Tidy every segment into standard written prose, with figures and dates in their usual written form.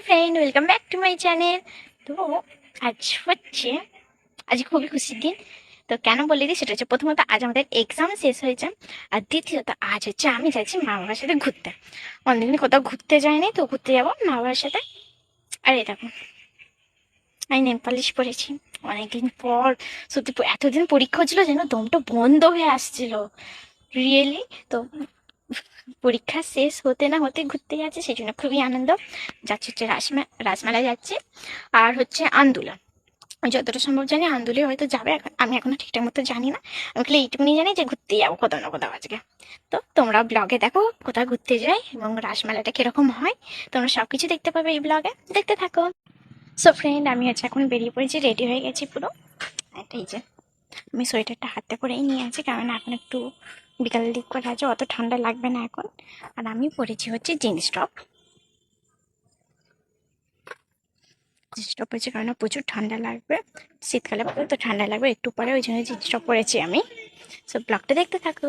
Friend, welcome back to my channel. তো আজ খুবই খুশির দিন। তো কেন বলে দিই, সেটা হচ্ছে প্রথমত আজ আমাদের এক্সাম শেষ হয়েছে, আর দ্বিতীয়ত আজ হচ্ছে আমি যাচ্ছি মা বাবার সাথে ঘুরতে। অনেকদিন কোথাও ঘুরতে যাইনি, তো ঘুরতে যাবো মা বাবার সাথে। আর এই দেখো আমি নেল পালিশ পরেছি অনেকদিন পর। সত্যি এতদিন পরীক্ষা হচ্ছিল যেন দমটা বন্ধ হয়ে আসছিল, রিয়েলি। তো পরীক্ষা শেষ হতে না হতে ঘুরতে যাচ্ছে, সেই জন্য খুবই আনন্দ। যাচ্ছে হচ্ছে রাসমেলা যাচ্ছে, আর হচ্ছে আন্দোলন। যতটা সম্ভব জানি আন্দোলে হয়তো যাবে, এখন আমি এখনো ঠিকঠাক মতো জানি না। আমি খালি এইটুকুনি জানি যে ঘুরতে যাবো কোথাও না কোথাও আজকে। তো তোমরা ব্লগে দেখো কোথাও ঘুরতে যাই এবং রাসমেলাটা কিরকম হয়, তোমরা সবকিছু দেখতে পাবে এই ব্লগে, দেখতে থাকো। সো ফ্রেন্ড, আমি হচ্ছে এখন বেরিয়ে পড়েছি, রেডি হয়ে গেছি পুরো। এই যে আমি সোয়েটারটা হাতে করেই নিয়ে আছি, কারণ এখন একটু বিকাল দিক করে আছে, অত ঠান্ডা লাগবে না এখন। আর আমি পরেছি হচ্ছে জিন্স টপ পরেছি, কারণ প্রচুর ঠান্ডা লাগবে, শীতকালে পরে তো ঠান্ডা লাগবে একটু পরে, ওই জন্য জিন্স টপ পরেছি আমি। সো ব্লগটা দেখতে থাকো।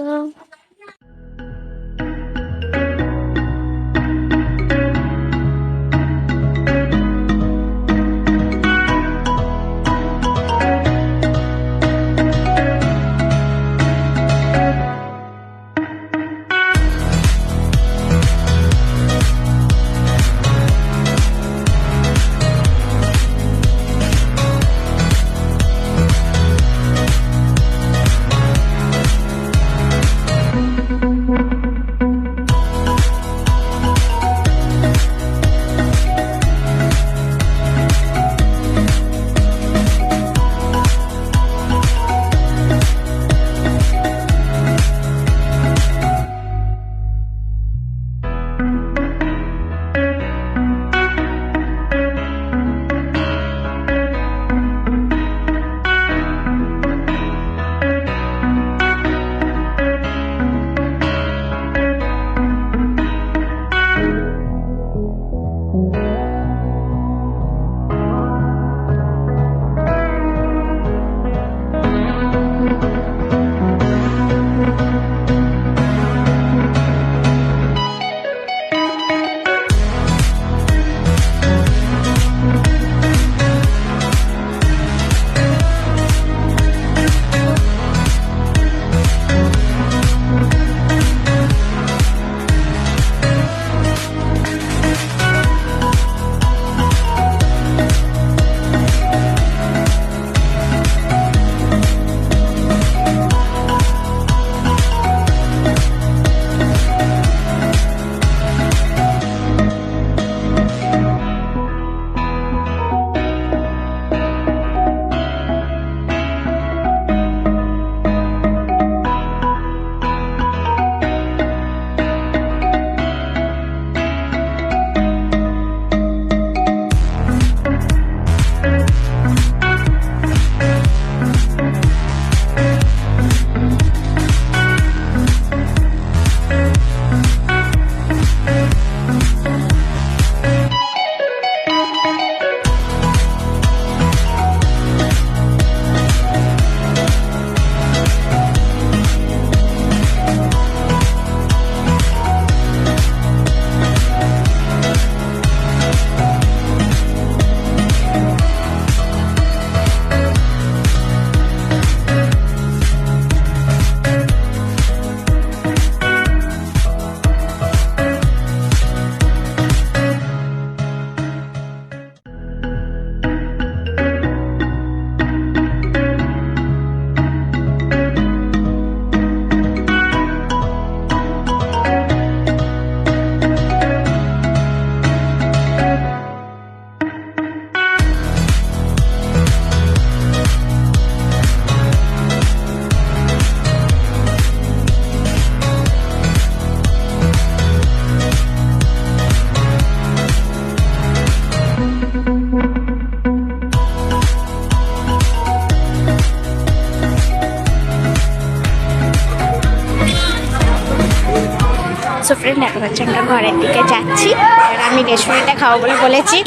সো ফ্রেন্ড, এখন হচ্ছে আমরা ঘরের দিকে যাচ্ছি, আর আমি রেস্টুরেন্টে খাবো বলে বলেছি।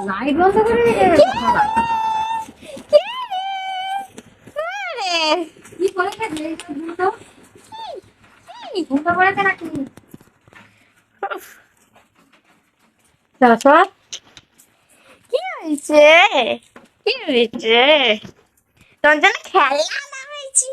লাইট বন্ধ করে কি করেছে ঘুমটা করেছে নাকি তারপর কি হয়েছে? কি হয়েছে? তোর জন্য খেলনা আনা হয়েছে।